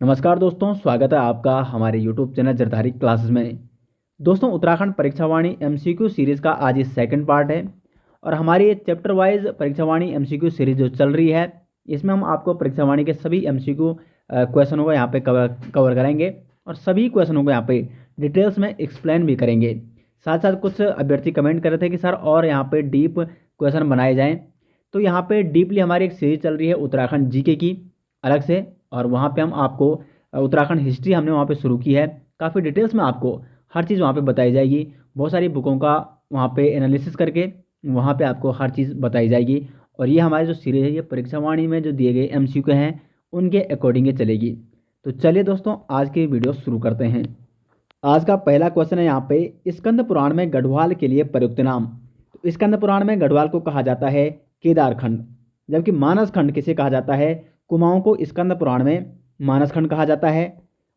नमस्कार दोस्तों, स्वागत है आपका हमारे YouTube चैनल जरधारी क्लासेस में। दोस्तों, उत्तराखंड परीक्षावाणी एमसीक्यू सीरीज़ का आज ये सेकंड पार्ट है और हमारी ये चैप्टर वाइज परीक्षावाणी एमसीक्यू सीरीज जो चल रही है, इसमें हम आपको परीक्षावाणी के सभी एमसीक्यू क्वेश्चनों को यहाँ पे कवर करेंगे और सभी क्वेश्चनों को यहाँ पे डिटेल्स में एक्सप्लेन भी करेंगे। साथ साथ कुछ अभ्यर्थी कमेंट कर रहे थे कि सर और यहाँ पे डीप क्वेश्चन बनाए जाएँ, तो यहाँ पे डीपली हमारी एक सीरीज चल रही है उत्तराखंड जीके की अलग से, और वहाँ पे हम आपको उत्तराखंड हिस्ट्री हमने वहाँ पे शुरू की है। काफ़ी डिटेल्स में आपको हर चीज़ वहाँ पे बताई जाएगी। बहुत सारी बुकों का वहाँ पे एनालिसिस करके वहाँ पे आपको हर चीज़ बताई जाएगी। और ये हमारी जो सीरीज़ है ये परीक्षावाणी में जो दिए गए एमसीक्यू हैं उनके अकॉर्डिंग ये चलेगी। तो चलिए दोस्तों, आज की वीडियो शुरू करते हैं। आज का पहला क्वेश्चन है यहाँ पे, स्कंद पुराण में गढ़वाल के लिए प्रयुक्त नाम। तो स्कंद पुराण में गढ़वाल को कहा जाता है केदारखंड, जबकि मानस खंड किसे कहा जाता है? कुमाऊं को स्कंद पुराण में मानस खंड कहा जाता है।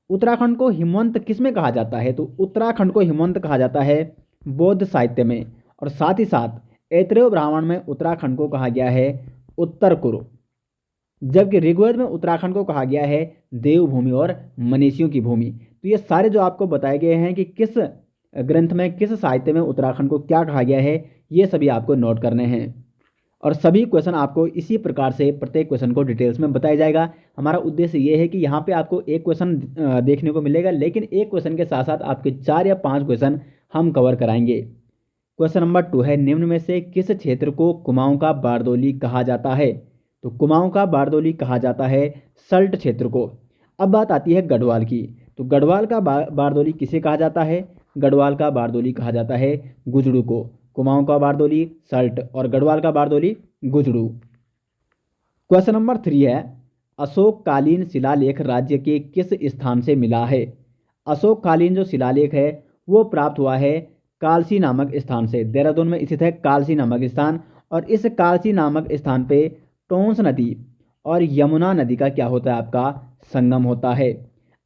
उत्तराखंड को हिमवंत किस में कहा जाता है? तो उत्तराखंड को हिमवंत कहा जाता है बौद्ध साहित्य में। और साथ ही साथ ऐतरेय ब्राह्मण में उत्तराखंड को कहा गया है उत्तर कुरु, जबकि ऋग्वेद में उत्तराखंड को कहा गया है देवभूमि और मनीषियों की भूमि। तो ये सारे जो आपको बताए गए हैं कि किस ग्रंथ में, किस साहित्य में उत्तराखंड को क्या कहा गया है, ये सभी आपको नोट करने हैं। और सभी क्वेश्चन आपको इसी प्रकार से प्रत्येक क्वेश्चन को डिटेल्स में बताया जाएगा। हमारा उद्देश्य ये है कि यहाँ पे आपको एक क्वेश्चन देखने को मिलेगा, लेकिन एक क्वेश्चन के साथ साथ आपके 4 या 5 क्वेश्चन हम कवर कराएंगे। क्वेश्चन नंबर 2 है, निम्न में से किस क्षेत्र को कुमाऊं का बारदोली कहा जाता है? तो कुमाऊं का बारदोली कहा जाता है सल्ट क्षेत्र को। अब बात आती है गढ़वाल की। तो गढ़वाल का बारदोली किसे कहा जाता है? गढ़वाल का बारदोली कहा जाता है गुजड़ू को। कुमाऊं का बारदोली सल्ट और गढ़वाल का बारदोली गुजड़ू। क्वेश्चन नंबर 3 है, अशोककालीन शिलालेख राज्य के किस स्थान से मिला है? अशोककालीन जो शिलालेख है वो प्राप्त हुआ है कालसी नामक स्थान से। देहरादून में स्थित है कालसी नामक स्थान, और इस कालसी नामक स्थान पे टोंस नदी और यमुना नदी का क्या होता है? आपका संगम होता है।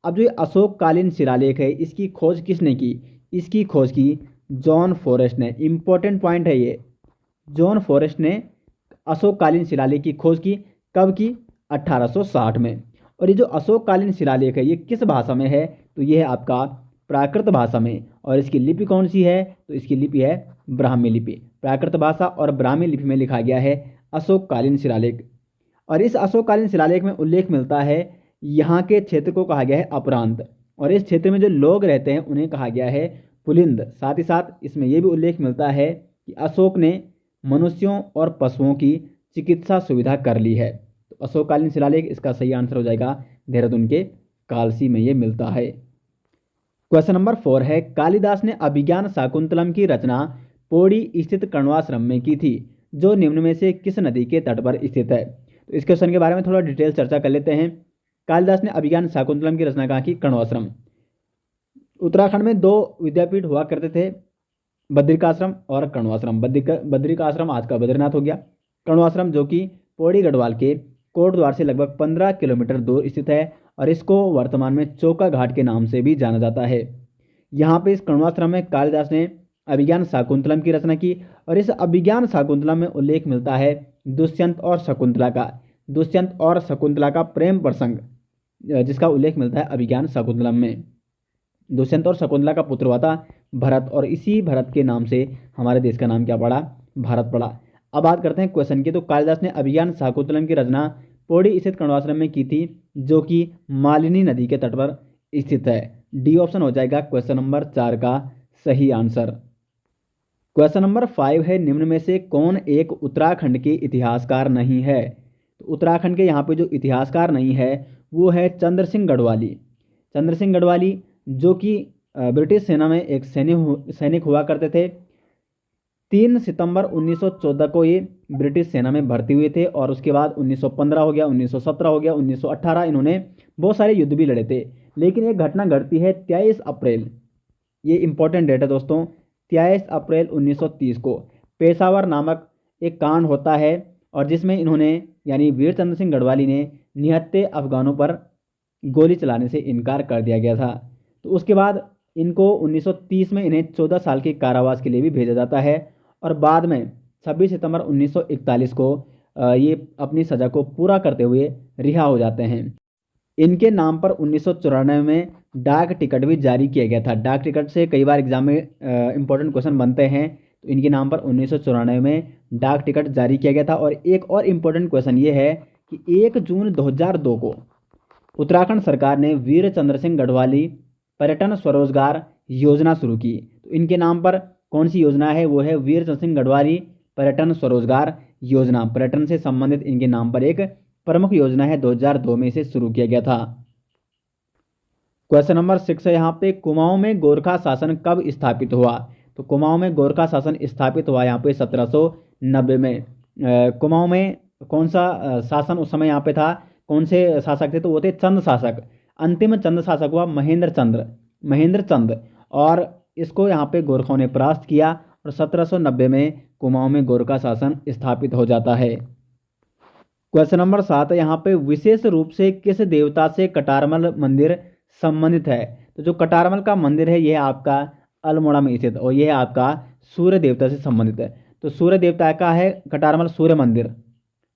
अब जो अशोककालीन शिलालेख है इसकी खोज किसने की? इसकी खोज की जॉन फॉरेस्ट ने। इंपॉर्टेंट पॉइंट है ये, जॉन फॉरेस्ट ने अशोककालीन शिलालेख की खोज की। कब की? 1860 में। और ये जो अशोककालीन शिलालेख है ये किस भाषा में है? तो ये है आपका प्राकृत भाषा में। और इसकी लिपि कौन सी है? तो इसकी लिपि है ब्राह्मी लिपि। प्राकृत भाषा और ब्राह्मी लिपि में लिखा गया है अशोककालीन शिलालेख। और इस अशोककालीन शिलालेख में उल्लेख मिलता है यहाँ के क्षेत्र को कहा गया है अपरांत, और इस क्षेत्र में जो लोग रहते हैं उन्हें कहा गया है पुलिंद। साथ ही साथ इसमें यह भी उल्लेख मिलता है कि अशोक ने मनुष्यों और पशुओं की चिकित्सा सुविधा कर ली है। तो अशोककालीन शिलालेख इसका सही आंसर हो जाएगा देहरादून के कालसी में ये मिलता है। क्वेश्चन नंबर 4 है, कालिदास ने अभिज्ञान शाकुंतलम की रचना पौड़ी स्थित कण्वाश्रम में की थी, जो निम्न में से किस नदी के तट पर स्थित है? तो इस क्वेश्चन के बारे में थोड़ा डिटेल चर्चा कर लेते हैं। कालिदास ने अभिज्ञान शाकुंतलम की रचना कहाँ की? कण्वाश्रम। उत्तराखंड में 2 विद्यापीठ हुआ करते थे, बद्रिकाश्रम और कण्वाश्रम। बद्रिकाश्रम आज का बद्रीनाथ हो गया। कण्वाश्रम जो कि पौड़ी गढ़वाल के कोटद्वार से लगभग 15 किलोमीटर दूर स्थित है, और इसको वर्तमान में चौका घाट के नाम से भी जाना जाता है। यहाँ पे इस कण्वाश्रम में कालिदास ने अभिज्ञान शाकुंतलम की रचना की, और इस अभिज्ञान शाकुंतलम में उल्लेख मिलता है दुष्यंत और शकुंतला का। दुष्यंत और शकुंतला का प्रेम प्रसंग जिसका उल्लेख मिलता है अभिज्ञान शाकुंतलम में। दुष्यंत और शकुंतला का पुत्र हुआ था भरत, और इसी भरत के नाम से हमारे देश का नाम क्या पड़ा? भारत पड़ा। अब बात करते हैं क्वेश्चन की। तो कालिदास ने अभिज्ञान शाकुंतलम की रचना पौड़ी स्थित कण्वाश्रम में की थी, जो कि मालिनी नदी के तट पर स्थित है। डी ऑप्शन हो जाएगा क्वेश्चन नंबर 4 का सही आंसर। क्वेश्चन नंबर 5 है, निम्न में से कौन एक उत्तराखंड के इतिहासकार नहीं है? तो उत्तराखंड के यहाँ पे जो इतिहासकार नहीं है वो है चंद्र सिंह गढ़वाली। चंद्र सिंह गढ़वाली जो कि ब्रिटिश सेना में एक सैनिक हुआ करते थे। 3 सितंबर 1914 को ये ब्रिटिश सेना में भर्ती हुए थे, और उसके बाद 1915 हो गया, 1917 हो गया, 1918 इन्होंने बहुत सारे युद्ध भी लड़े थे। लेकिन एक घटना घटती है 23 अप्रैल, ये इंपॉर्टेंट डेट है दोस्तों, 23 अप्रैल 1930 को पेशावर नामक एक कांड होता है, और जिसमें इन्होंने यानी वीर चंद्र सिंह गढ़वाली ने निहत्थे अफगानों पर गोली चलाने से इनकार कर दिया गया था। तो उसके बाद इनको 1930 में इन्हें 14 साल के कारावास के लिए भी भेजा जाता है, और बाद में 26 सितंबर 1941 को ये अपनी सज़ा को पूरा करते हुए रिहा हो जाते हैं। इनके नाम पर 1994 में डाक टिकट भी जारी किया गया था। डाक टिकट से कई बार एग्जाम में इंपॉर्टेंट क्वेश्चन बनते हैं, तो इनके नाम पर 1994 में डाक टिकट जारी किया गया था। और एक और इम्पोर्टेंट क्वेश्चन ये है कि 1 जून 2002 को उत्तराखंड सरकार ने वीर चंद्र सिंह गढ़वाली पर्यटन स्वरोजगार योजना शुरू की। तो इनके नाम पर कौन सी योजना है? वो है वीर चंद्र सिंह गढ़वाली पर्यटन स्वरोजगार योजना। पर्यटन से संबंधित इनके नाम पर एक प्रमुख योजना है, 2002 में इसे शुरू किया गया था। क्वेश्चन नंबर 6 है यहाँ पे, कुमाऊं में गोरखा शासन कब स्थापित हुआ? तो कुमाऊं में गोरखा शासन स्थापित हुआ यहाँ पे 1790 में। कुमाऊं में कौन सा शासन उस समय यहाँ पे था? कौन से शासक थे? तो वो थे चंद शासक। अंतिम चंद शासक हुआ महेंद्र चंद, और इसको यहाँ पे गोरखाओं ने परास्त किया और 1790 में कुमाऊं में गोरखा शासन स्थापित हो जाता है। क्वेश्चन नंबर 7 है यहाँ पे, विशेष रूप से किस देवता से कटारमल मंदिर संबंधित है? तो जो कटारमल का मंदिर है यह आपका अल्मोड़ा में स्थित, और यह आपका सूर्य देवता से संबंधित है। तो सूर्य देवता का है कटारमल सूर्य मंदिर,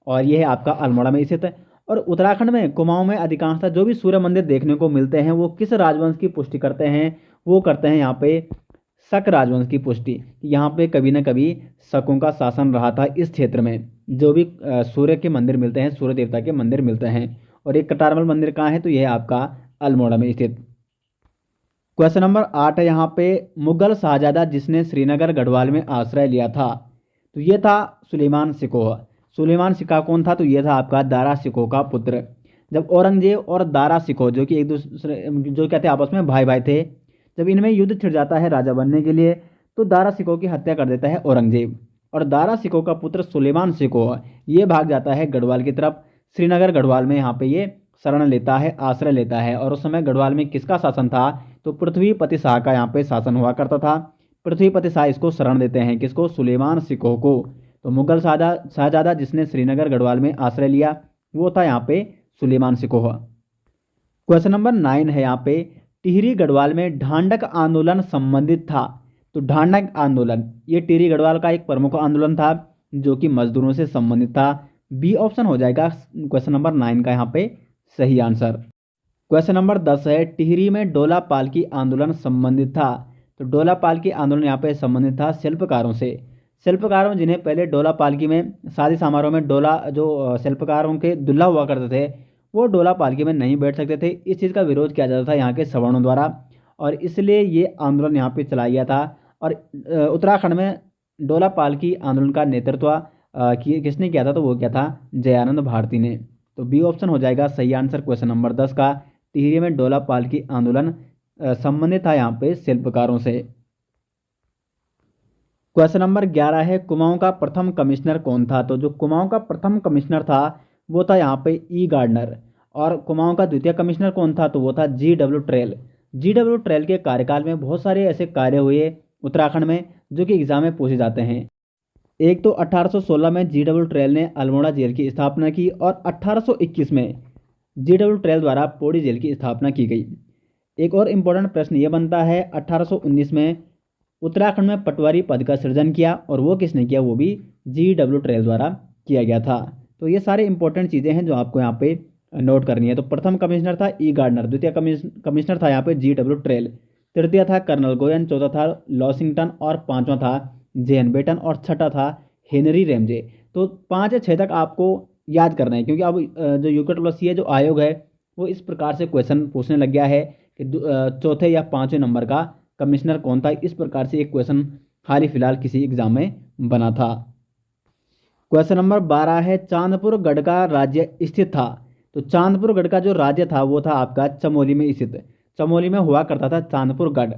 और यह आपका अल्मोड़ा में स्थित है। और उत्तराखंड में कुमाऊं में अधिकांशतः जो भी सूर्य मंदिर देखने को मिलते हैं वो किस राजवंश की पुष्टि करते हैं? वो करते हैं यहाँ पे शक राजवंश की पुष्टि। यहाँ पे कभी न कभी शकों का शासन रहा था इस क्षेत्र में। जो भी सूर्य के मंदिर मिलते हैं, सूर्य देवता के मंदिर मिलते हैं। और एक कटारमल मंदिर कहाँ है? तो यह आपका अल्मोड़ा में स्थित। क्वेश्चन नंबर 8 है यहाँ पे, मुगल शाहजादा जिसने श्रीनगर गढ़वाल में आश्रय लिया था, तो ये था सुलेमान शिकोह। सुलेमान शिकोह कौन था? तो ये था आपका दारा शिकोह का पुत्र। जब औरंगजेब और दारा शिकोह जो कि एक दूसरे जो कहते हैं आपस में भाई भाई थे, जब इनमें युद्ध छिड़ जाता है राजा बनने के लिए, तो दारा शिकोह की हत्या कर देता है औरंगजेब। और दारा शिकोह का पुत्र सुलेमान शिकोह ये भाग जाता है गढ़वाल की तरफ। श्रीनगर गढ़वाल में यहाँ पे ये शरण लेता है, आश्रय लेता है। और उस समय गढ़वाल में किसका शासन था? तो पृथ्वीपति शाह का यहाँ पे शासन हुआ करता था। पृथ्वीपति शाह इसको शरण देते हैं, किसको? सुलेमान शिकोह को। तो मुगल शाहजादा जिसने श्रीनगर गढ़वाल में आश्रय लिया वो था यहाँ पे सुलेमान शिकोह। क्वेश्चन नंबर 9 है यहाँ पे, टिहरी गढ़वाल में ढांढक आंदोलन संबंधित था। तो ढांढक आंदोलन ये टिहरी गढ़वाल का एक प्रमुख आंदोलन था जो कि मजदूरों से संबंधित था। बी ऑप्शन हो जाएगा क्वेश्चन नंबर 9 का यहाँ पे सही आंसर। क्वेश्चन नंबर 10 है, टिहरी में डोला पालकी आंदोलन संबंधित था। तो डोला पालकी आंदोलन यहाँ पे संबंधित था शिल्पकारों से। शिल्पकारों जिन्हें पहले डोला पालकी में शादी समारोह में डोला जो शिल्पकारों के दुल्हा हुआ करते थे वो डोला पालकी में नहीं बैठ सकते थे। इस चीज़ का विरोध किया जाता था यहाँ के सवर्णों द्वारा, और इसलिए ये आंदोलन यहाँ पे चलाया गया था। और उत्तराखंड में डोला पालकी आंदोलन का नेतृत्व किसने किया था? तो वो क्या था? जयानंद भारती ने। तो बी ऑप्शन हो जाएगा सही आंसर क्वेश्चन नंबर 10 का। टिहरी में डोला पालकी आंदोलन संबंधित था यहाँ पे शिल्पकारों से। क्वेश्चन नंबर 11 है, कुमाऊं का प्रथम कमिश्नर कौन था? तो जो कुमाऊं का प्रथम कमिश्नर था वो था यहाँ पे ई गार्डनर। और कुमाऊं का द्वितीय कमिश्नर कौन था? तो वो था जी.डब्ल्यू. ट्रेल। जी.डब्ल्यू. ट्रेल के कार्यकाल में बहुत सारे ऐसे कार्य हुए उत्तराखंड में जो कि एग्जाम में पूछे जाते हैं। एक तो 1816 में जी.डब्ल्यू. ट्रेल ने अल्मोड़ा जेल की स्थापना की, और 1821 में जी.डब्ल्यू. ट्रेल द्वारा पौड़ी जेल की स्थापना की गई। एक और इम्पोर्टेंट प्रश्न ये बनता है, 1819 में उत्तराखंड में पटवारी पद का सृजन किया, और वो किसने किया? वो भी जी.डब्ल्यू. ट्रेल द्वारा किया गया था। तो ये सारे इंपॉर्टेंट चीज़ें हैं जो आपको यहाँ पे नोट करनी है। तो प्रथम कमिश्नर था ई गार्डनर, द्वितीय कमिश्नर था यहाँ पे जी.डब्ल्यू. ट्रेल, तृतीय था कर्नल गोयन, चौथा था लॉसिंगटन, और पांचवा था जे.एन. बेटन, और छठा था हेनरी रेमजे। तो 5 या 6 तक आपको याद करना है, क्योंकि अब जो यूकेटीसी जो आयोग है वो इस प्रकार से क्वेश्चन पूछने लग गया है कि चौथे या 5वें नंबर का कमिश्नर कौन था। इस प्रकार से एक क्वेश्चन हाल ही फिलहाल किसी एग्जाम में बना था। क्वेश्चन नंबर 12 है, चांदपुर गढ़ का राज्य स्थित था। तो चांदपुर गढ़ का जो राज्य था वो था आपका चमोली में स्थित। चमोली में हुआ करता था चांदपुर गढ़।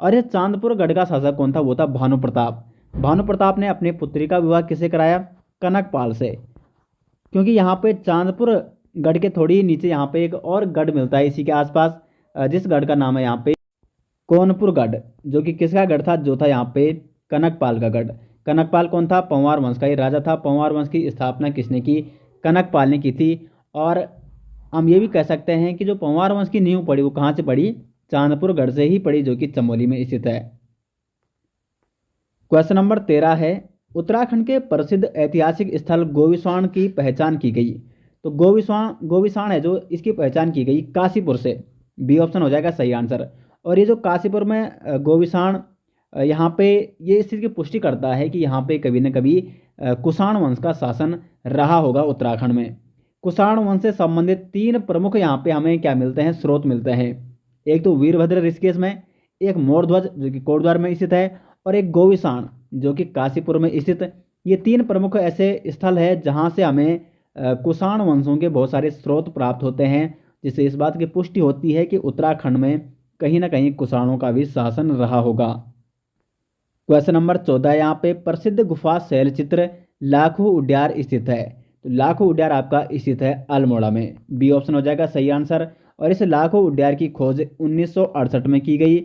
और ये चांदपुर गढ़ का शासक कौन था? वो था भानु प्रताप। भानु प्रताप ने अपनी पुत्री का विवाह किससे कराया? कनकपाल से। क्योंकि यहाँ पे चांदपुर गढ़ के थोड़ी ही नीचे यहाँ पे एक और गढ़ मिलता है इसी के आसपास, जिस गढ़ का नाम है यहाँ पे कौनपुर गढ़, जो कि किसका गढ़ था? जो था यहाँ पे कनकपाल का गढ़। कनकपाल कौन था? पंवार वंश का ही राजा था। पंवार वंश की स्थापना किसने की? कनकपाल ने की थी। और हम ये भी कह सकते हैं कि जो पंवार वंश की नींव पड़ी वो कहाँ से पड़ी? चांदपुर गढ़ से ही पड़ी, जो कि चमोली में स्थित है। क्वेश्चन नंबर 13 है, उत्तराखंड के प्रसिद्ध ऐतिहासिक स्थल गोविसवाण की पहचान की गई। तो गोविसाण है जो इसकी पहचान की गई काशीपुर से। बी ऑप्शन हो जाएगा सही आंसर। और ये जो काशीपुर में गोविसाण यहाँ पे ये इस चीज़ की पुष्टि करता है कि यहाँ पे कभी न कभी कुषाण वंश का शासन रहा होगा उत्तराखंड में। कुषाण वंश से संबंधित 3 प्रमुख यहाँ पे हमें क्या मिलते हैं, स्रोत मिलते हैं। एक तो वीरभद्र ऋषिकेश में, एक मोरध्वज जो कि कोटद्वार में स्थित है, और एक गोविसाण जो कि काशीपुर में स्थित। ये 3 प्रमुख ऐसे स्थल है जहाँ से हमें कुषाण वंशों के बहुत सारे स्रोत प्राप्त होते हैं, जिससे इस बात की पुष्टि होती है कि उत्तराखंड में कहीं ना कहीं कुषाणों का भी शासन रहा होगा। क्वेश्चन नंबर 14 यहाँ पे प्रसिद्ध गुफा शैलचित्र लाखू उड्यार स्थित है। तो लाखू उड्यार आपका स्थित है अल्मोड़ा में। बी ऑप्शन हो जाएगा सही आंसर। और इस लाखू उड्यार की खोज 1968 में की गई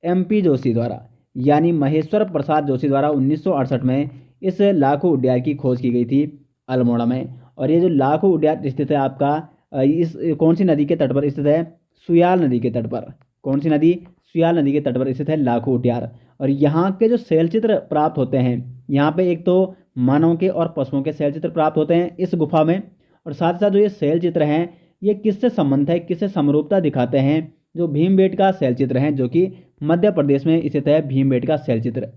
MP जोशी द्वारा, यानी महेश्वर प्रसाद जोशी द्वारा 1968 में इस लाखू उड्यार की खोज की गई थी अल्मोड़ा में। और ये जो लाखू उड्यार स्थित है आपका इस कौन सी नदी के तट पर स्थित है, सुयाल नदी के तट पर। कौन सी नदी, सुयाल नदी के तट पर स्थित है लाखू उड्यार। और यहाँ के जो शैलचित्र प्राप्त होते हैं, यहाँ पे एक तो मानव के और पशुओं के शैलचित्र प्राप्त होते हैं इस गुफा में, और साथ ही साथ जो ये शैलचित्र हैं ये किससे संबंध है, किससे समरूपता दिखाते हैं, जो भीमबेटका शैलचित्र हैं जो कि मध्य प्रदेश में स्थित है भीमबेटका शैलचित्र,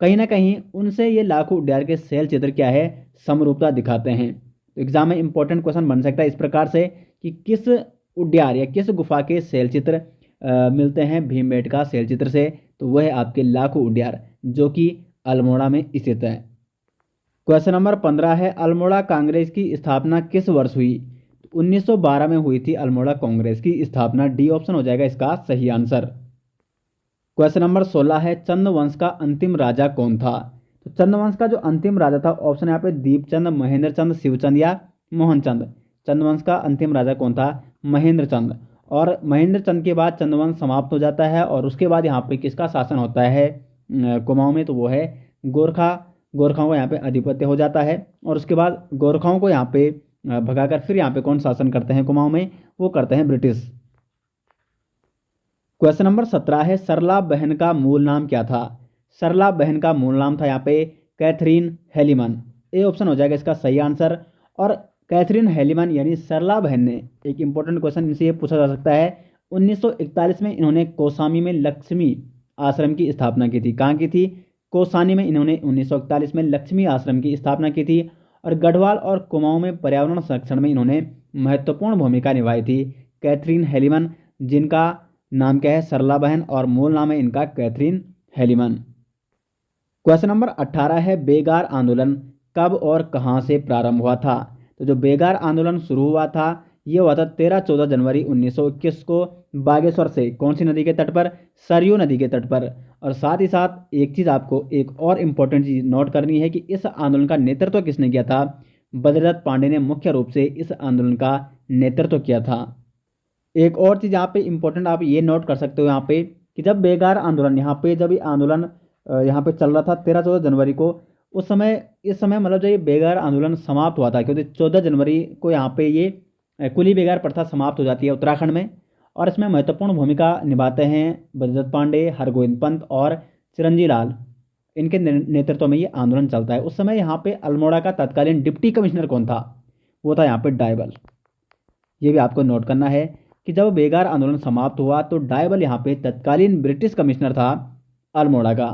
कहीं ना कहीं उनसे ये लाखू उड्यार के शैलचित्र क्या है, समरूपता दिखाते हैं। तो एग्जाम में इंपॉर्टेंट क्वेश्चन बन सकता है इस प्रकार से कि किस उड्यार या किस गुफा के शैलचित्र मिलते हैं भीमबेटका शैलचित्र से। तो वह है आपके लाखू उड्यार जो कि अल्मोड़ा में स्थित है। क्वेश्चन नंबर 15 है अल्मोड़ा कांग्रेस की स्थापना किस वर्ष हुई। 1912 में हुई थी अल्मोड़ा कांग्रेस की स्थापना। डी ऑप्शन हो जाएगा इसका सही आंसर। क्वेश्चन नंबर 16 है चंद का अंतिम राजा कौन था। तो चंद का जो अंतिम राजा था, ऑप्शन यहाँ पे दीपचंद, महेंद्र चंद, शिवचंद या मोहनचंद। चंद का अंतिम राजा कौन था, महेंद्र चंद। और महेंद्र चंद के बाद चंद समाप्त हो जाता है और उसके बाद यहाँ पे किसका शासन होता है कुमाऊं में, तो वो है गोरखाओं का यहाँ पे आधिपत्य हो जाता है। और उसके बाद गोरखाओं को यहाँ पे भगाकर फिर यहाँ पे कौन शासन करते हैं कुमाऊं में, वो करते हैं ब्रिटिश। क्वेश्चन नंबर 17 है सरला बहन का मूल नाम क्या था। सरला बहन का मूल नाम था यहाँ पे कैथरीन हेलीमन। ए ऑप्शन हो जाएगा इसका सही आंसर। और कैथरीन हेलीमन यानी सरला बहन ने, एक इंपॉर्टेंट क्वेश्चन इनसे ये पूछा जा सकता है, 1941 में इन्होंने कौसानी में लक्ष्मी आश्रम की स्थापना की थी। कहाँ की थी, कौसानी में इन्होंने 1941 में लक्ष्मी आश्रम की स्थापना की थी। और गढ़वाल और कुमाऊं में पर्यावरण संरक्षण में इन्होंने महत्वपूर्ण भूमिका निभाई थी कैथरीन हेलीमन, जिनका नाम क्या है, सरला बहन, और मूल नाम है इनका कैथरीन हेलीमन। क्वेश्चन नंबर 18 है बेगार आंदोलन कब और कहां से प्रारंभ हुआ था। तो जो बेगार आंदोलन शुरू हुआ था ये हुआ था 13-14 जनवरी 1921 को बागेश्वर से। कौन सी नदी के तट पर, सरयू नदी के तट पर। और साथ ही साथ एक चीज़ आपको एक और इम्पोर्टेंट चीज़ नोट करनी है कि इस आंदोलन का नेतृत्व किसने किया था, बद्रीदत्त पांडे ने मुख्य रूप से इस आंदोलन का नेतृत्व किया था। एक और चीज़ यहाँ पे इम्पोर्टेंट आप ये नोट कर सकते हो यहाँ पे कि जब बेगार आंदोलन यहाँ पे जब ये आंदोलन यहाँ पे चल रहा था 13-14 जनवरी को, उस समय इस समय मतलब जब ये बेगार आंदोलन समाप्त हुआ था, क्योंकि 14 जनवरी को यहाँ पे ये कुली बेगार प्रथा समाप्त हो जाती है उत्तराखंड में। और इसमें महत्वपूर्ण भूमिका निभाते हैं बद्रीदत्त पांडे, हरगोविंद पंत और चिरंजी लाल। इनके नेतृत्व में ये आंदोलन चलता है। उस समय यहाँ पे अल्मोड़ा का तत्कालीन डिप्टी कमिश्नर कौन था, वो था यहाँ पे डायबल। ये भी आपको नोट करना है कि जब बेगार आंदोलन समाप्त हुआ तो डायबल यहाँ पे तत्कालीन ब्रिटिश कमिश्नर था अल्मोड़ा का।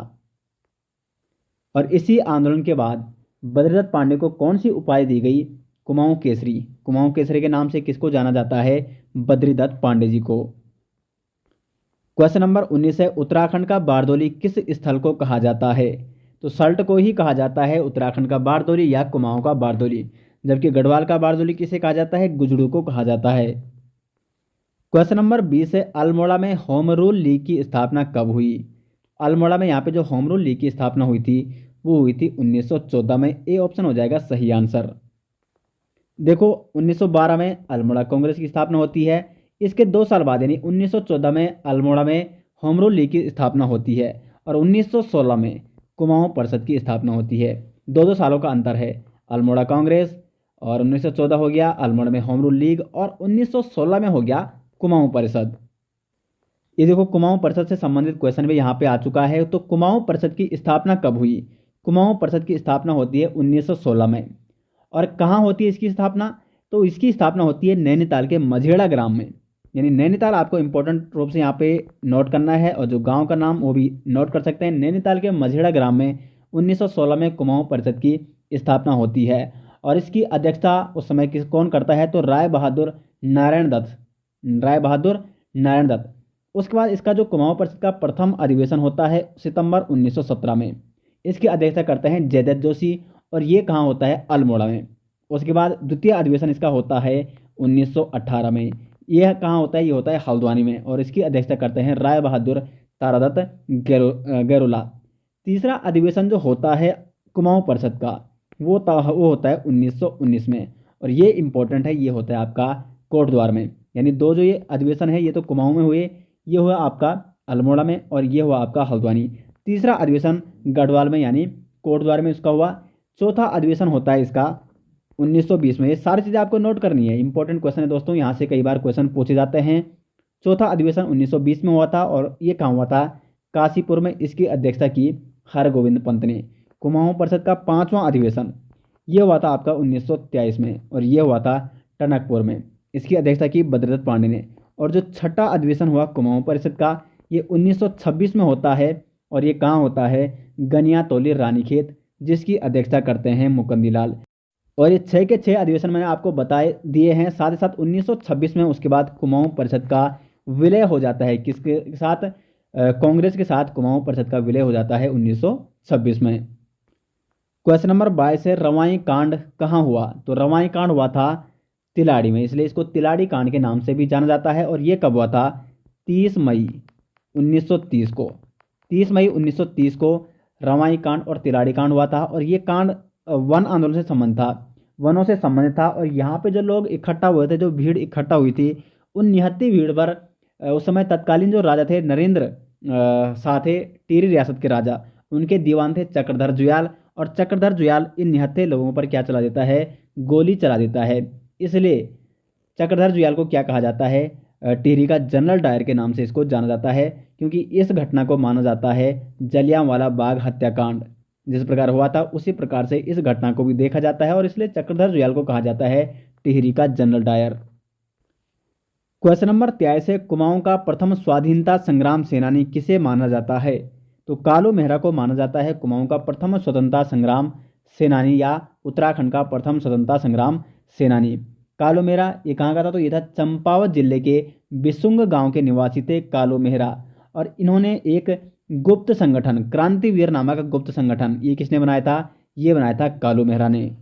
और इसी आंदोलन के बाद बद्रीदत्त पांडे को कौन सी उपाधि दी गई, कुमाऊं केसरी। कुमाऊं केसरी के नाम से किसको जाना जाता है, बद्रीदत्त पांडे जी को। क्वेश्चन नंबर 19 है उत्तराखंड का बारदोली किस स्थल को कहा जाता है। तो सल्ट को ही कहा जाता है उत्तराखंड का बारदोली या कुमाऊं का बारदोली, जबकि गढ़वाल का बारदोली किसे कहा जाता है, गुजड़ू को कहा जाता है। क्वेश्चन नंबर 20 है अल्मोड़ा में होम रूल लीग की स्थापना कब हुई। अल्मोड़ा में यहाँ पे जो होम रूल लीग की स्थापना हुई थी वो हुई थी 1914 में। ए ऑप्शन हो जाएगा सही आंसर। देखो 1912 में अल्मोड़ा कांग्रेस की स्थापना होती है, इसके 2 साल बाद यानी 1914 में अल्मोड़ा में होम रूल लीग की स्थापना होती है, और 1916 में कुमाऊं परिषद की स्थापना होती है। 2-2 सालों का अंतर है। अल्मोड़ा कांग्रेस और 1914 हो गया अल्मोड़ा में होम रूल लीग, और 1916 में हो गया कुमाऊं परिषद। ये देखो कुमाऊं परिषद से संबंधित क्वेश्चन भी यहाँ पे आ चुका है। तो कुमाऊं परिषद की स्थापना कब हुई, कुमाऊं परिषद की स्थापना होती है 1916 में। और कहाँ होती है इसकी स्थापना, तो इसकी स्थापना होती है नैनीताल के मझेड़ा ग्राम में। यानी नैनीताल आपको इंपॉर्टेंट रूप से यहाँ पे नोट करना है, और जो गांव का नाम वो भी नोट कर सकते हैं। नैनीताल के मझेड़ा ग्राम में 1916 में कुमाऊं परिषद की स्थापना होती है, और इसकी अध्यक्षता उस समय किस कौन करता है, तो राय बहादुर नारायण दत्त। राय बहादुर नारायण दत्त। उसके बाद इसका जो कुमाऊं परिषद का प्रथम अधिवेशन होता है सितंबर 1917 में। इसकी अध्यक्षता करते हैं जयदत्त जोशी, और ये कहाँ होता है, अल्मोड़ा में। उसके बाद द्वितीय अधिवेशन इसका होता है 1918 में। यह कहाँ होता है, ये होता है हल्द्वानी में, और इसकी अध्यक्षता करते हैं राय बहादुर तारादत्त गैरोला। तीसरा अधिवेशन जो होता है कुमाऊं परिषद का, वो होता है 1919 में, और ये इंपॉर्टेंट है, ये होता है आपका कोटद्वार में। यानी दो जो ये अधिवेशन है, ये तो कुमाऊं में हुए, ये हुआ आपका अल्मोड़ा में, और ये हुआ आपका हल्द्वानी। तीसरा अधिवेशन गढ़वाल में यानी कोटद्वार में इसका हुआ। चौथा अधिवेशन होता है इसका 1920 में। ये सारी चीज़ें आपको नोट करनी है, इंपॉर्टेंट क्वेश्चन है दोस्तों, यहाँ से कई बार क्वेश्चन पूछे जाते हैं। चौथा अधिवेशन 1920 में हुआ था, और ये कहाँ हुआ था, काशीपुर में। इसकी अध्यक्षता की हरगोविंद पंत ने। कुमाऊं परिषद का पांचवां अधिवेशन ये हुआ था आपका 1923 में, और ये हुआ था टनकपुर में। इसकी अध्यक्षता की बद्रदत्त पांडे ने। और जो छठा अधिवेशन हुआ कुमाऊं परिषद का, ये 1926 में होता है, और ये कहाँ होता है, गनियातौली रानीखेत, जिसकी अध्यक्षता करते हैं मुकुंदीलाल। और ये 6 के 6 अधिवेशन मैंने आपको बताए दिए हैं। साथ ही साथ 1926 में उसके बाद कुमाऊं परिषद का विलय हो जाता है, किसके साथ, कांग्रेस के साथ कुमाऊं परिषद का विलय हो जाता है 1926 में। क्वेश्चन नंबर 22 है, रवाई कांड कहाँ हुआ, तो रवाई कांड हुआ था तिलाड़ी में, इसलिए इसको तिलाड़ी कांड के नाम से भी जाना जाता है। और ये कब हुआ था, 30 मई 1930 को। 30 मई 1930 को रवाई कांड और तिलाड़ी कांड हुआ था। और ये कांड वन आंदोलन से संबंध था, वनों से संबंधित था। और यहाँ पे जो लोग इकट्ठा हुए थे, जो भीड़ इकट्ठा हुई थी, उन निहत्ती भीड़ पर उस समय तत्कालीन जो राजा थे नरेंद्र शाह थे, टिहरी रियासत के राजा, उनके दीवान थे चक्रधर जुयाल। और चक्रधर जुयाल इन निहत्थे लोगों पर क्या चला देता है, गोली चला देता है। इसलिए चक्रधर जुयाल को क्या कहा जाता है, टिहरी का जनरल डायर के नाम से इसको जाना जाता है, क्योंकि इस घटना को माना जाता है जलियांवाला बाग हत्याकांड। जिस प्रकार हुआ था उसी प्रकार से इस घटना को भी देखा जाता है, और इसलिए चक्रधर जुयाल को कहा जाता है टिहरी का जनरल डायर। क्वेश्चन नंबर 23 है, कुमाऊं का प्रथम स्वाधीनता संग्राम सेनानी किसे माना जाता है, तो कालू मेहरा को माना जाता है कुमाऊं का प्रथम स्वतंत्रता संग्राम सेनानी, या उत्तराखंड का प्रथम स्वतंत्रता संग्राम सेनानी। कालू मेहरा ये कहाँ का था, तो ये था चंपावत जिले के बिसुंग गांव के निवासी थे कालू मेहरा। और इन्होंने एक गुप्त संगठन, क्रांतिवीर नामक गुप्त संगठन, ये किसने बनाया था, ये बनाया था कालू मेहरा ने।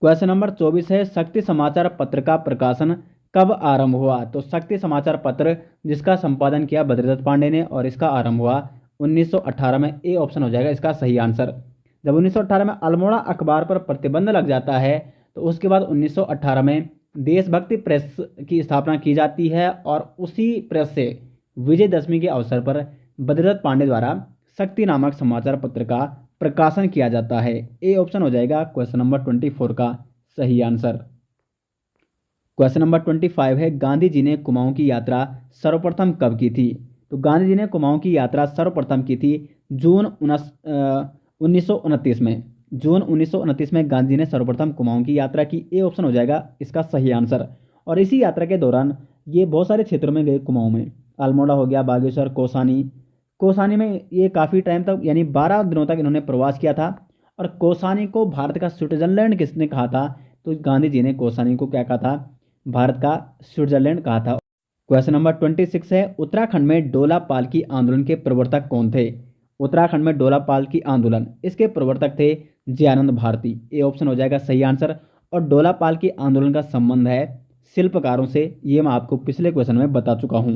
क्वेश्चन नंबर 24 है, शक्ति समाचार पत्र का प्रकाशन कब आरंभ हुआ, तो शक्ति समाचार पत्र जिसका संपादन किया बद्रीदत्त पांडे ने, और इसका आरंभ हुआ 1918 में। ए ऑप्शन हो जाएगा इसका सही आंसर। जब 1918 में अल्मोड़ा अखबार पर प्रतिबंध लग जाता है, तो उसके बाद 1918 में देशभक्ति प्रेस की स्थापना की जाती है, और उसी प्रेस से विजयदशमी के अवसर पर बद्रीदत्त पांडे द्वारा शक्ति नामक समाचार पत्र का प्रकाशन किया जाता है। ए ऑप्शन हो जाएगा क्वेश्चन नंबर 24 का सही आंसर। क्वेश्चन नंबर 25 है, गांधी जी ने कुमाऊं की यात्रा सर्वप्रथम कब की थी, तो गांधी जी ने कुमाऊं की यात्रा सर्वप्रथम की थी जून 1929 में। जून 1929 में गांधी जी ने सर्वप्रथम कुमाऊं की यात्रा की। ए ऑप्शन हो जाएगा इसका सही आंसर। और इसी यात्रा के दौरान ये बहुत सारे क्षेत्रों में गए कुमाऊं में, अल्मोड़ा हो गया, बागेश्वर, कोसानी में ये काफ़ी टाइम तक यानी 12 दिनों तक इन्होंने प्रवास किया था। और कोसानी को भारत का स्विट्जरलैंड किसने कहा था, तो गांधी जी ने कोसानी को क्या कहा था, भारत का स्विट्जरलैंड कहा था। क्वेश्चन नंबर 26 है, उत्तराखंड में डोला पालकी आंदोलन के प्रवर्तक कौन थे, उत्तराखंड में डोला पालकी आंदोलन, इसके प्रवर्तक थे जयानंद भारती। ए ऑप्शन हो जाएगा सही आंसर। और डोला पालकी आंदोलन का संबंध है शिल्पकारों से, ये मैं आपको पिछले क्वेश्चन में बता चुका हूँ।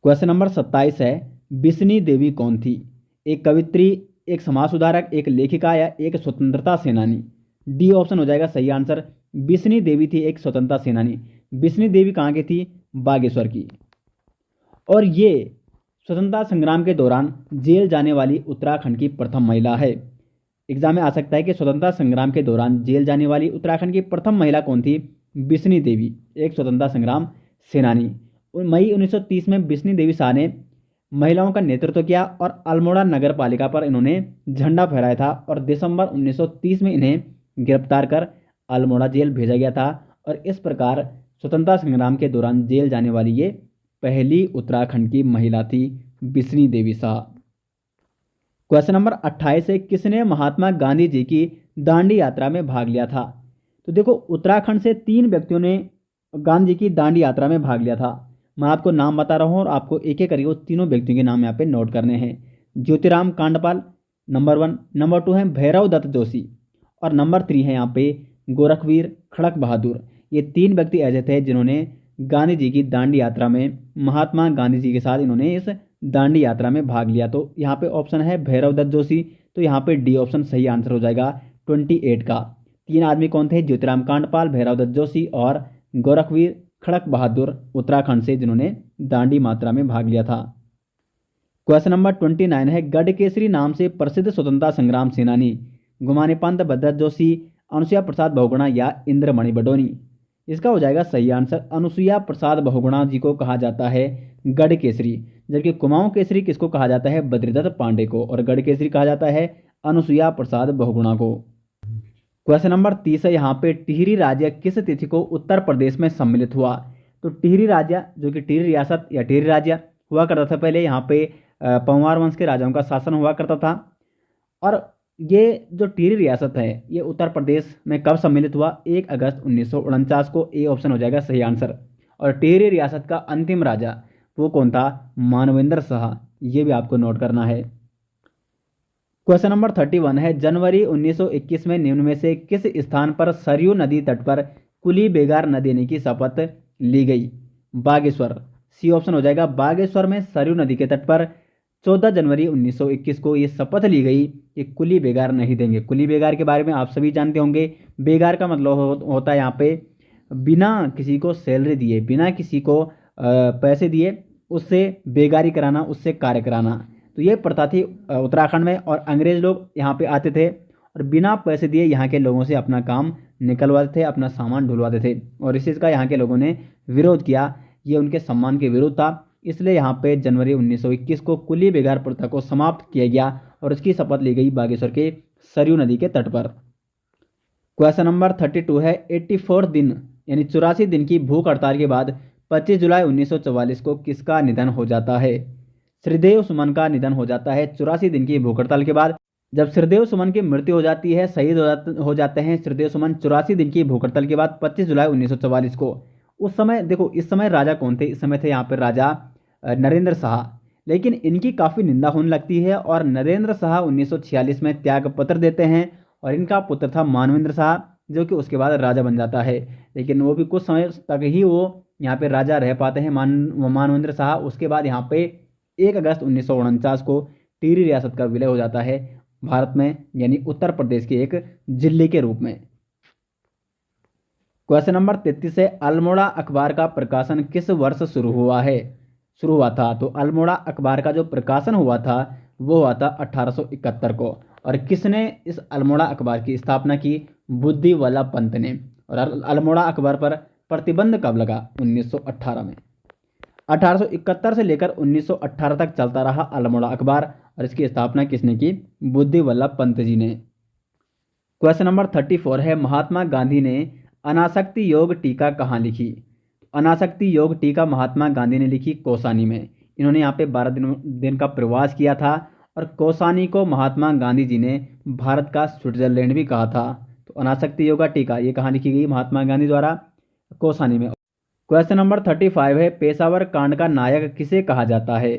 क्वेश्चन नंबर 27 है, बिस्नी देवी कौन थी, एक कवित्री, एक समाज सुधारक, एक लेखिका, या एक स्वतंत्रता सेनानी। डी ऑप्शन हो जाएगा सही आंसर। बिस्नी देवी थी एक स्वतंत्रता सेनानी। बिस्नी देवी कहाँ की थी, बागेश्वर की। और ये स्वतंत्रता संग्राम के दौरान जेल जाने वाली उत्तराखंड की प्रथम महिला है। एग्जाम में आ सकता है कि स्वतंत्रता संग्राम के दौरान जेल जाने वाली उत्तराखंड की प्रथम महिला कौन थी, बिस्नी देवी, एक स्वतंत्रता संग्राम सेनानी। मई 1930 में बिस्नी देवी शाह ने महिलाओं का नेतृत्व किया, और अल्मोड़ा नगर पालिका पर इन्होंने झंडा फहराया था। और दिसंबर 1930 में इन्हें गिरफ्तार कर अल्मोड़ा जेल भेजा गया था और इस प्रकार स्वतंत्रता संग्राम के दौरान जेल जाने वाली ये पहली उत्तराखंड की महिला थी, बिस्नी देवी शाह। क्वेश्चन नंबर 28 है, किसने महात्मा गांधी जी की दांडी यात्रा में भाग लिया था? तो देखो, उत्तराखंड से 3 व्यक्तियों ने गांधी जी की दांडी यात्रा में भाग लिया था। मैं आपको नाम बता रहा हूँ और आपको एक एक करके वो तीनों व्यक्तियों के नाम यहाँ पे नोट करने हैं। ज्योतिराम कांडपाल नंबर 1, नंबर 2 है भैरव दत्त जोशी और नंबर 3 है यहाँ पे गोरखवीर खड़क बहादुर। ये 3 व्यक्ति ऐसे थे जिन्होंने गांधी जी की दांडी यात्रा में महात्मा गांधी जी के साथ इन्होंने इस दांडी यात्रा में भाग लिया। तो यहाँ पे ऑप्शन है भैरव दत्त जोशी, तो यहाँ पे डी ऑप्शन सही आंसर हो जाएगा 28 का। 3 आदमी कौन थे? ज्योतिराम कांडपाल, भैरव दत्त जोशी और गोरखवीर खड़क बहादुर, उत्तराखंड से, जिन्होंने दांडी यात्रा में भाग लिया था। क्वेश्चन नंबर 29 है, गढ़केसरी नाम से प्रसिद्ध स्वतंत्रता संग्राम सेनानी गुमानी पंत, भद्रत जोशी, अनुसुईया प्रसाद बहुगुणा या इंद्रमणि बडोनी? इसका हो जाएगा सही आंसर, अनुसुईया प्रसाद बहुगुणा जी को कहा जाता है गढ़ केसरी, जबकि कुमाऊं केसरी किसको कहा जाता है? बद्रीदत्त पांडे को, और गढ़ केसरी कहा जाता है अनुसुईया प्रसाद बहुगुणा को। क्वेश्चन नंबर 30 है, यहाँ पे टिहरी राज्य किस तिथि को उत्तर प्रदेश में सम्मिलित हुआ? तो टिहरी राज्य, जो कि टिहरी रियासत या टिहरी राज्य हुआ करता था पहले, यहाँ पे पंवार वंश के राजाओं का शासन हुआ करता था। और ये जो टिहरी रियासत है ये उत्तर प्रदेश में कब सम्मिलित हुआ? 1 अगस्त 1949 को। ए ऑप्शन हो जाएगा सही आंसर। और टिहरी रियासत का अंतिम राजा वो कौन था? मानवेंद्र शाह। ये भी आपको नोट करना है। क्वेश्चन नंबर 31 है, जनवरी 1921 में निम्न में से किस स्थान पर सरयू नदी तट पर कुली बेगार न देने की शपथ ली गई? बागेश्वर। सी ऑप्शन हो जाएगा, बागेश्वर में सरयू नदी के तट पर 14 जनवरी 1921 को ये शपथ ली गई कि कुली बेगार नहीं देंगे। कुली बेगार के बारे में आप सभी जानते होंगे। बेगार का मतलब होता है यहाँ पे बिना किसी को सैलरी दिए, बिना किसी को पैसे दिए उससे बेगारी कराना, उससे कार्य कराना। तो ये प्रथा थी उत्तराखंड में, और अंग्रेज लोग यहाँ पे आते थे और बिना पैसे दिए यहाँ के लोगों से अपना काम निकलवाते थे, अपना सामान ढुलवाते थे, और इस चीज़ का यहाँ के लोगों ने विरोध किया। ये उनके सम्मान के विरुद्ध था, इसलिए यहाँ पे जनवरी 1921 को कुली बेगार प्रथा को समाप्त किया गया और उसकी शपथ ली गई बागेश्वर के सरयू नदी के तट पर। क्वेश्चन नंबर 32 है, 84 दिन यानी 84 दिन की भूख हड़ताल के बाद 25 जुलाई 1944 को किसका निधन हो जाता है? श्रीदेव सुमन का निधन हो जाता है 84 दिन की भूख हड़ताल के बाद। जब श्रीदेव सुमन की मृत्यु हो जाती है, शहीद हो जाते हैं श्रीदेव सुमन 84 दिन की भूख हड़ताल के बाद 25 जुलाई 1944 को। उस समय देखो, इस समय राजा कौन थे? इस समय थे यहाँ पर राजा नरेंद्र शाह, लेकिन इनकी काफ़ी निंदा होने लगती है और नरेंद्र शाह 1946 में त्याग पत्र देते हैं और इनका पुत्र था मानवेंद्र शाह, जो कि उसके बाद राजा बन जाता है। लेकिन वो भी कुछ समय तक ही वो यहाँ पे राजा रह पाते हैं मानवेंद्र शाह। उसके बाद यहाँ पे 1 अगस्त 1949 को टिहरी रियासत का विलय हो जाता है भारत में, यानी उत्तर प्रदेश के एक जिले के रूप में। क्वेश्चन नंबर 33 है, अल्मोड़ा अखबार का प्रकाशन किस वर्ष शुरू हुआ था? तो अल्मोड़ा अखबार का जो प्रकाशन हुआ था वो हुआ था 1871 को। और किसने इस अल्मोड़ा अखबार की स्थापना की? बुद्धि वल्लभ पंत ने। और अल्मोड़ा अखबार पर प्रतिबंध कब लगा? 1918 में। 1871 से लेकर 1918 तक चलता रहा अल्मोड़ा अखबार, और इसकी स्थापना किसने की? बुद्धि वल्लभ पंत जी ने। क्वेश्चन नंबर 34 है, महात्मा गांधी ने अनासक्ति योग टीका कहाँ लिखी? अनासक्ति योग टीका महात्मा गांधी ने लिखी कौसानी में। इन्होंने यहाँ पे 12 दिन का प्रवास किया था, और कौसानी को महात्मा गांधी जी ने भारत का स्विट्जरलैंड भी कहा था। तो अनासक्ति योगा टीका ये कहाँ लिखी गई? महात्मा गांधी द्वारा कौसानी में। क्वेश्चन नंबर 35 है, पेशावर कांड का नायक किसे कहा जाता है?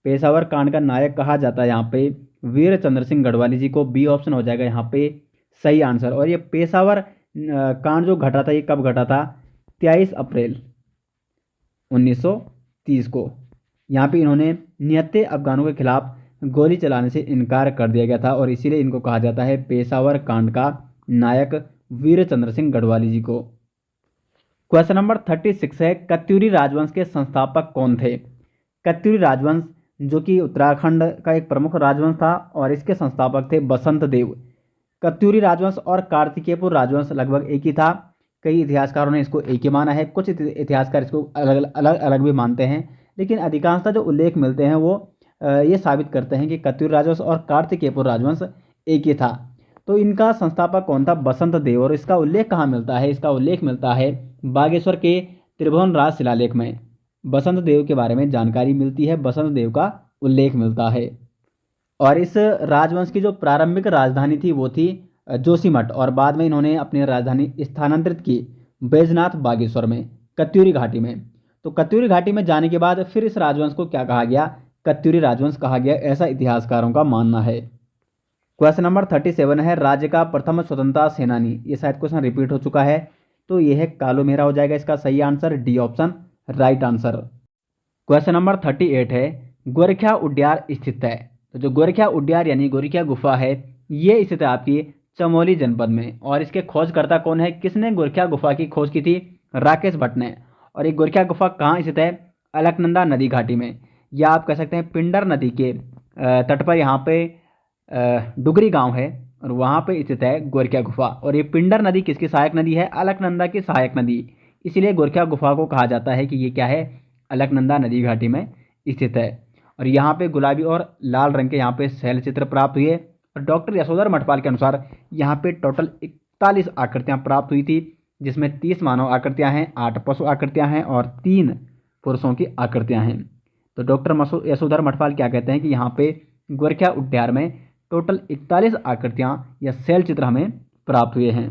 पेशावर कांड का नायक कहा जाता है यहाँ पे वीर चंद्र सिंह गढ़वाली जी को। बी ऑप्शन हो जाएगा यहाँ पे सही आंसर। और ये पेशावर कांड जो घटा था ये कब घटा था? 23 अप्रैल 1930 को। यहाँ पे इन्होंने निहत्थे अफगानों के खिलाफ गोली चलाने से इनकार कर दिया गया था, और इसीलिए इनको कहा जाता है पेशावर कांड का नायक वीर चंद्र सिंह गढ़वाली जी को। क्वेश्चन नंबर 36 है, कत्यूरी राजवंश के संस्थापक कौन थे? कत्यूरी राजवंश जो कि उत्तराखंड का एक प्रमुख राजवंश था, और इसके संस्थापक थे बसंत देव। कत्यूरी राजवंश और कार्तिकेयपुर राजवंश लगभग एक ही था। कई इतिहासकारों ने इसको एक ही माना है, कुछ इतिहासकार इसको अलग भी मानते हैं, लेकिन अधिकांशतः जो उल्लेख मिलते हैं वो ये साबित करते हैं कि कत्यूरी राजवंश और कार्तिकेयपुर राजवंश एक ही था। तो इनका संस्थापक कौन था? बसंत देव। और इसका उल्लेख कहाँ मिलता है? इसका उल्लेख मिलता है बागेश्वर के त्रिभुवन राज शिलालेख में। बसंत देव के बारे में जानकारी मिलती है, बसंत देव का उल्लेख मिलता है। और इस राजवंश की जो प्रारंभिक राजधानी थी वो थी जोशीमठ, और बाद में इन्होंने अपनी राजधानी स्थानांतरित की बैजनाथ बागेश्वर में, कत्यूरी घाटी में। तो कत्यूरी घाटी में जाने के बाद फिर इस राजवंश को क्या कहा गया? कत्यूरी राजवंश कहा गया, ऐसा इतिहासकारों का मानना है। क्वेश्चन नंबर 37 है, राज्य का प्रथम स्वतंत्रता सेनानी। ये शायद क्वेश्चन रिपीट हो चुका है, तो ये है कालू मेहरा हो जाएगा इसका सही answer, D option right answer. Question number 38 है, गोरखिया उड्यार स्थित है। तो जो गोरखिया उड्यार यानी गोरखिया गुफा है, ये स्थित है आपकी चमोली जनपद में। और इसके खोजकर्ता कौन है? किसने गोरखिया गुफा की खोज की थी? राकेश भट्ट ने। और ये गोरखिया गुफा कहाँ स्थित है? अलकनंदा नदी घाटी में, या आप कह सकते हैं पिंडर नदी के तट पर। यहाँ पे डुगरी गांव है और वहाँ पे स्थित है गोरखिया गुफा। और ये पिंडर नदी किसकी सहायक नदी है? अलकनंदा की सहायक नदी। इसीलिए गोरखिया गुफा को कहा जाता है कि ये क्या है? अलकनंदा नदी घाटी में स्थित है। और यहाँ पे गुलाबी और लाल रंग के यहाँ पे शैल चित्र प्राप्त हुए। और डॉक्टर यशोधर मठपाल के अनुसार यहाँ पे टोटल 41 आकृतियाँ प्राप्त हुई थी, जिसमें 30 मानव आकृतियाँ हैं, 8 पशु आकृतियाँ हैं और 3 पुरुषों की आकृतियाँ हैं। तो डॉक्टर यशोधर मठपाल क्या कहते हैं कि यहाँ पे गोरखिया उद्यान में टोटल 41 आकृतियाँ या शैल चित्र हमें प्राप्त हुए हैं।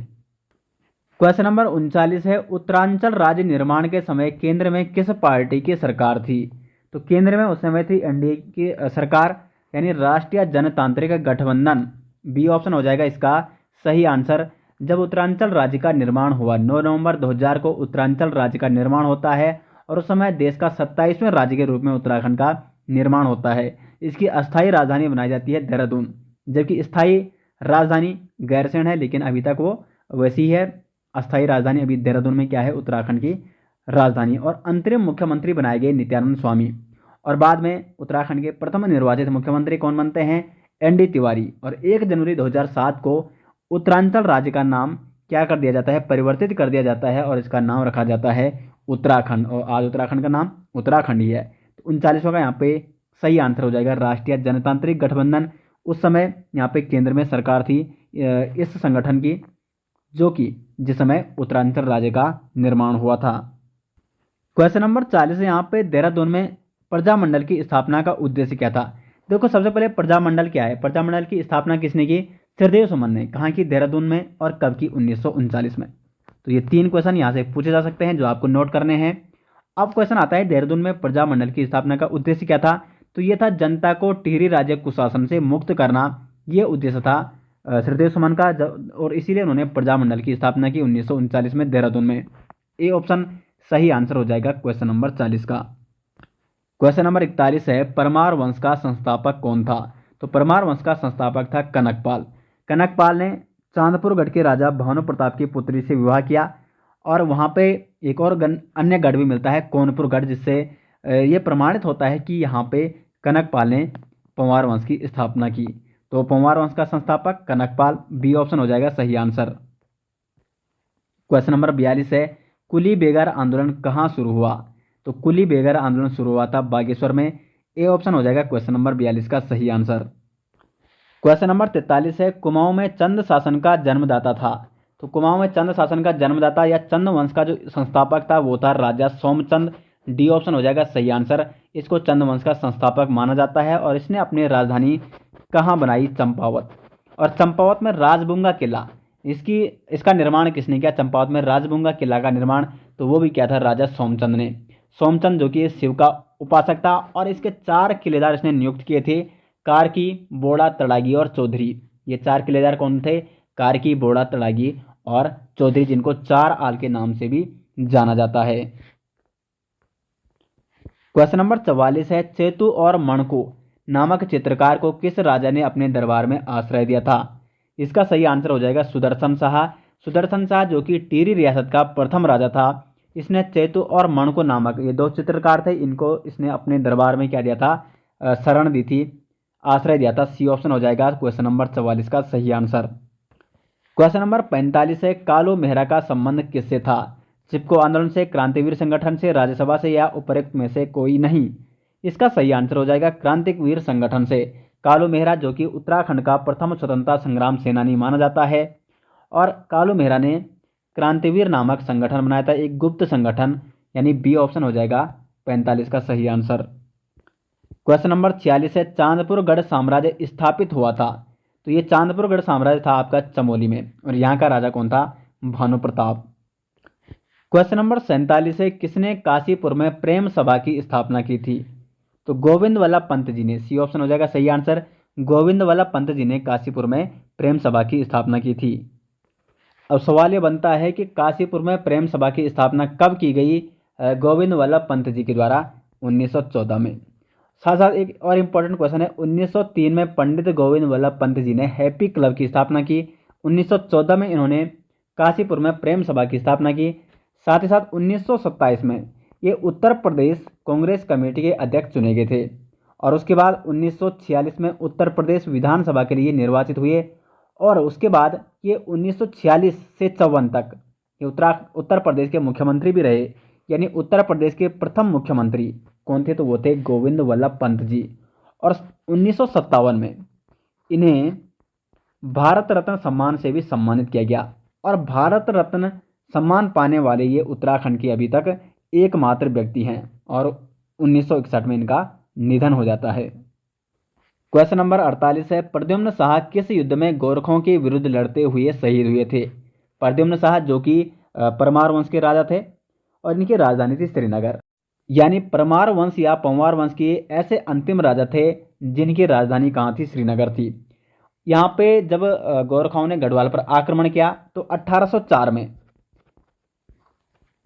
क्वेश्चन नंबर 39 है, उत्तरांचल राज्य निर्माण के समय केंद्र में किस पार्टी की सरकार थी? तो केंद्र में उस समय थी एनडीए की सरकार, यानी राष्ट्रीय जनतांत्रिक गठबंधन। बी ऑप्शन हो जाएगा इसका सही आंसर। जब उत्तरांचल राज्य का निर्माण हुआ 9 नवंबर 2000 को उत्तरांचल राज्य का निर्माण होता है, और उस समय देश का 27वें राज्य के रूप में उत्तराखंड का निर्माण होता है। इसकी अस्थायी राजधानी बनाई जाती है देहरादून, जबकि स्थायी राजधानी गैरसैंण है, लेकिन अभी तक वो वैसी ही है। अस्थायी राजधानी अभी देहरादून में क्या है? उत्तराखंड की राजधानी। और अंतरिम मुख्यमंत्री बनाए गए नित्यानंद स्वामी। और बाद में उत्तराखंड के प्रथम निर्वाचित मुख्यमंत्री कौन बनते हैं? एनडी तिवारी। और 1 जनवरी 2007 को उत्तरांचल राज्य का नाम क्या कर दिया जाता है? परिवर्तित कर दिया जाता है, और इसका नाम रखा जाता है उत्तराखंड। और आज उत्तराखंड का नाम उत्तराखंड ही है। तो 39वां का यहाँ पे सही आंसर हो जाएगा राष्ट्रीय जनतांत्रिक गठबंधन। उस समय यहाँ पे केंद्र में सरकार थी इस संगठन की, जो कि जिस समय उत्तरांचल राज्य का निर्माण हुआ था। क्वेश्चन नंबर 40 है, यहाँ पे देहरादून में प्रजामंडल की स्थापना का उद्देश्य क्या था? देखो, सबसे पहले प्रजामंडल क्या है? प्रजामंडल की स्थापना किसने की? श्रीदेव सुमन ने। कहाँ की? देहरादून में। और कब की? 1939 में। तो ये 3 क्वेश्चन यहाँ से पूछे जा सकते हैं जो आपको नोट करने हैं। अब क्वेश्चन आता है, देहरादून में प्रजामंडल की स्थापना का उद्देश्य क्या था? तो ये था जनता को टिहरी राज्य कुशासन से मुक्त करना, ये उद्देश्य था श्रीदेव सुमन का। और इसीलिए उन्होंने प्रजामंडल की स्थापना की 1939 में देहरादून में। ए ऑप्शन सही आंसर हो जाएगा क्वेश्चन नंबर 40 का। क्वेश्चन नंबर 41 है, परमार वंश का संस्थापक कौन था? तो परमार वंश का संस्थापक था कनकपाल। कनकपाल ने चांदपुर गढ़ के राजा भानु प्रताप की पुत्री से विवाह किया। और वहाँ पे एक और अन्य गढ़ भी मिलता है, कौनपुर गढ़, जिससे ये प्रमाणित होता है कि यहाँ पे कनकपाल ने पंवार वंश की स्थापना की। तो पंवार वंश का संस्थापक कनकपाल, बी ऑप्शन हो जाएगा सही आंसर। क्वेश्चन नंबर 42 है, कुली बेगार आंदोलन कहाँ शुरू हुआ? तो कुली बेगार आंदोलन शुरू हुआ था बागेश्वर में। ए ऑप्शन हो जाएगा क्वेश्चन नंबर 42 का सही आंसर। क्वेश्चन नंबर 43 है, कुमाऊं में चंद शासन का जन्मदाता था। तो कुमाऊं में चंद शासन का जन्मदाता या चंद वंश का जो संस्थापक था वो था राजा सोमचंद। डी ऑप्शन हो जाएगा सही आंसर। इसको चंद वंश का संस्थापक माना जाता है। और इसने अपनी राजधानी कहाँ बनाई? चंपावत। और चंपावत में राजबुंगा किला, इसका निर्माण किसने किया? चंपावत में राजबुंगा किला का निर्माण तो वो भी किया था राजा सोमचंद ने। सोमचंद जो कि शिव का उपासक था। और इसके 4 किलेदार इसने नियुक्त किए थे, कार्की, बोड़ा, तड़ागी और चौधरी। ये 4 किलेदार कौन थे? कार्की, बोड़ा, तड़ागी और चौधरी, जिनको 4 आल के नाम से भी जाना जाता है। क्वेश्चन नंबर 44 है, चेतु और मणकु नामक चित्रकार को किस राजा ने अपने दरबार में आश्रय दिया था? इसका सही आंसर हो जाएगा सुदर्शन शाह। सुदर्शन शाह जो कि टिहरी रियासत का प्रथम राजा था, इसने चेतु और मणकु नामक ये 2 चित्रकार थे, इनको इसने अपने दरबार में क्या दिया था? शरण दी थी, आश्रय दिया था। सी ऑप्शन हो जाएगा क्वेश्चन नंबर 44 का सही आंसर। क्वेश्चन नंबर 45 है, कालू मेहरा का संबंध किससे था? चिपको आंदोलन से, क्रांतिवीर संगठन से, राज्यसभा से या उपरोक्त में से कोई नहीं? इसका सही आंसर हो जाएगा क्रांतिवीर संगठन से। कालू मेहरा जो कि उत्तराखंड का प्रथम स्वतंत्रता संग्राम सेनानी माना जाता है। और कालू मेहरा ने क्रांतिवीर नामक संगठन बनाया था, एक गुप्त संगठन, यानी बी ऑप्शन हो जाएगा 45 का सही आंसर। क्वेश्चन नंबर 46 है, चांदपुर गढ़ साम्राज्य स्थापित हुआ था। तो ये चांदपुर गढ़ साम्राज्य था आपका चमोली में, और यहाँ का राजा कौन था? भानु प्रताप। क्वेश्चन नंबर 47 है, किसने काशीपुर में प्रेम सभा की स्थापना की थी? तो गोविंद वल्लभ पंत जी ने, सी ऑप्शन हो जाएगा सही आंसर। गोविंद वल्लभ पंत जी ने काशीपुर में प्रेम सभा की स्थापना की थी। अब सवाल ये बनता है कि काशीपुर में प्रेम सभा की स्थापना कब की गई? गोविंद वल्लभ पंत जी के द्वारा 1914 में। साथ साथ एक और इम्पोर्टेंट क्वेश्चन है, 1903 में पंडित गोविंद वल्लभ पंत जी ने हैप्पी क्लब की स्थापना की। 1914 में इन्होंने काशीपुर में प्रेम सभा की स्थापना की। साथ ही साथ 1927 में ये उत्तर प्रदेश कांग्रेस कमेटी के अध्यक्ष चुने गए थे, और उसके बाद 1946 में उत्तर प्रदेश विधानसभा के लिए निर्वाचित हुए, और उसके बाद ये 1946 से 54 तक ये उत्तर प्रदेश के मुख्यमंत्री भी रहे। यानी उत्तर प्रदेश के प्रथम मुख्यमंत्री कौन थे? तो वो थे गोविंद वल्लभ पंत जी। और 1957 में इन्हें भारत रत्न सम्मान से भी सम्मानित किया गया, और भारत रत्न सम्मान पाने वाले ये उत्तराखंड के अभी तक एकमात्र व्यक्ति हैं, और 1961 में इनका निधन हो जाता है। क्वेश्चन नंबर 48 है, प्रद्युम्न शाह किस युद्ध में गोरखों के विरुद्ध लड़ते हुए शहीद हुए थे? प्रद्युम्न शाह जो कि परमार वंश के राजा थे, और इनकी राजधानी थी श्रीनगर। यानी परमार वंश या पंवार वंश के ऐसे अंतिम राजा थे जिनकी राजधानी कहाँ थी? श्रीनगर थी। यहाँ पे जब गोरखाओं ने गढ़वाल पर आक्रमण किया तो 1804 में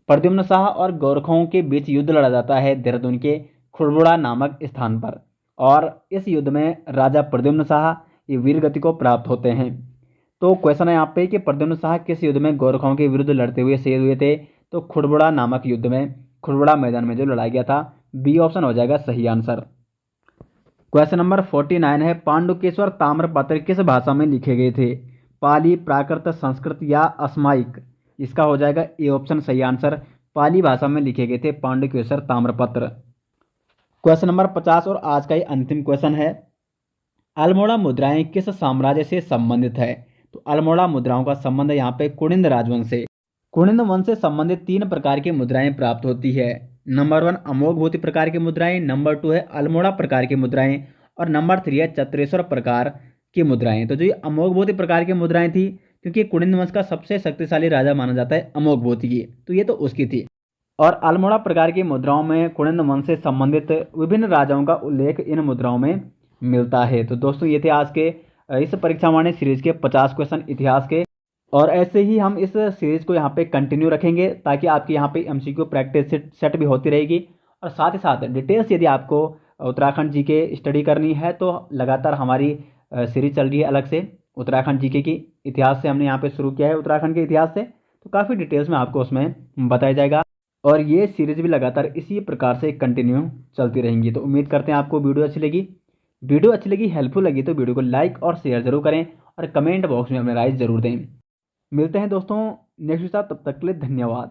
प्रद्युम्न शाह और गोरखाओं के बीच युद्ध लड़ा जाता है देहरादून के खुड़बुड़ा नामक स्थान पर, और इस युद्ध में राजा प्रद्युम्न शाह ये वीर गति को प्राप्त होते हैं। तो क्वेश्चन है यहाँ पे कि प्रद्युम्न शाह किस युद्ध में गोरखाओं के विरुद्ध लड़ते हुए शहीद हुए थे? तो खुड़बुड़ा नामक युद्ध में, खुड़बुड़ा मैदान में जो लड़ाया गया था। बी ऑप्शन हो जाएगा सही आंसर। क्वेश्चन नंबर 49 है, पांडुकेश्वर ताम्रपत्र किस भाषा में लिखे गए थे? पाली, प्राकृत, संस्कृत या असमायिक? इसका हो जाएगा ए ऑप्शन सही आंसर। पाली भाषा में लिखे गए थे पांडुकेश्वर ताम्रपत्र। क्वेश्चन नंबर 50 और आज का ही अंतिम क्वेश्चन है, अल्मोड़ा मुद्राएं किस साम्राज्य से संबंधित है? तो अल्मोड़ा मुद्राओं का संबंध यहाँ पे कुनिंद राजवंश से। कुनिंद वंश से संबंधित 3 प्रकार की मुद्राएं प्राप्त होती है। नंबर 1 अमोघभूति प्रकार की मुद्राएं, नंबर 2 है अल्मोड़ा प्रकार की मुद्राएं, और नंबर 3 है चत्रेश्वर प्रकार की मुद्राएं। तो जो ये अमोघभूति प्रकार की मुद्राएं थी, क्योंकि कुनिंद वंश का सबसे शक्तिशाली राजा माना जाता है अमोघभूति की, तो ये तो उसकी थी। और अल्मोड़ा प्रकार की मुद्राओं में कुनिंद वंश से संबंधित विभिन्न राजाओं का उल्लेख इन मुद्राओं में मिलता है। तो दोस्तों ये थे आज के इस परीक्षा वाणी सीरीज के 50 क्वेश्चन इतिहास के, और ऐसे ही हम इस सीरीज को यहाँ पे कंटिन्यू रखेंगे ताकि आपकी यहाँ पे एमसीक्यू प्रैक्टिस सेट भी होती रहेगी। और साथ ही साथ डिटेल्स यदि आपको उत्तराखंड जीके स्टडी करनी है तो लगातार हमारी सीरीज चल रही है अलग से उत्तराखंड जीके की। इतिहास से हमने यहाँ पे शुरू किया है, उत्तराखंड के इतिहास से, तो काफ़ी डिटेल्स में आपको उसमें बताया जाएगा, और ये सीरीज भी लगातार इसी प्रकार से कंटिन्यू चलती रहेंगी। तो उम्मीद करते हैं आपको वीडियो अच्छी लगी। वीडियो अच्छी लगी, हेल्पफुल लगी तो वीडियो को लाइक और शेयर जरूर करें, और कमेंट बॉक्स में अपने राय जरूर दें। मिलते हैं दोस्तों नेक्स्ट वीडियो, तब तक के लिए धन्यवाद।